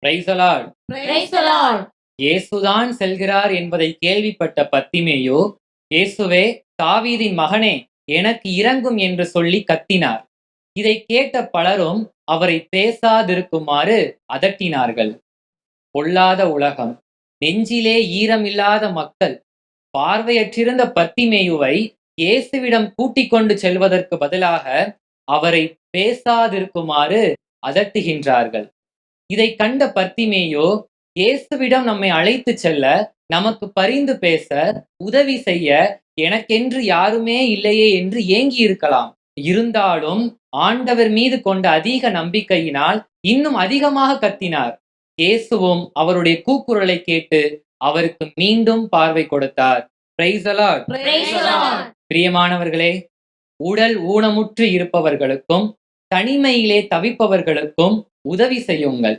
Praise the Lord. Praise the Lord. இயேசுதான் செல்கிறார் என்பதை கேள்விப்பட்ட பத்திமேயு, இயேசுவே, தாவீதின் மகனே, எனக்கு இரங்கும் என்று சொல்லி கத்தினார். இதை கேட்ட பலரும் அவரை பேசாதிருக்குமாறு அதட்டினார்கள். பொல்லாத உலகம், நெஞ்சிலே ஈரமில்லாத மக்கள், பார்வையற்றிருந்த பத்திமேயுவை இயேசுவிடம் கூட்டிக் கொண்டு செல்வதற்கு பதிலாக அவரை பேசாதிருக்குமாறு அதட்டுகின்றார்கள். இதை கண்ட பத்திமேயு, இயேசுவிடம் நம்மை அழைத்து செல்ல, நமக்கு பரிந்து பேச, உதவி செய்ய எனக்கென்று யாருமே இல்லையே என்று ஏங்கி இருக்கலாம். இருந்தாலும் ஆண்டவர் மீது கொண்ட அதிக நம்பிக்கையினால் இன்னும் அதிகமாக கத்தினார். இயேசுவும் அவருடைய கூக்குரலை கேட்டு அவருக்கு மீண்டும் பார்வை கொடுத்தார். Praise the Lord. Praise the Lord. பிரியமானவர்களே, உடல் ஊனமுற்று இருப்பவர்களுக்கும் தனிமையிலே தவிப்பவர்களுக்கும் உதவி செய்யுங்கள்.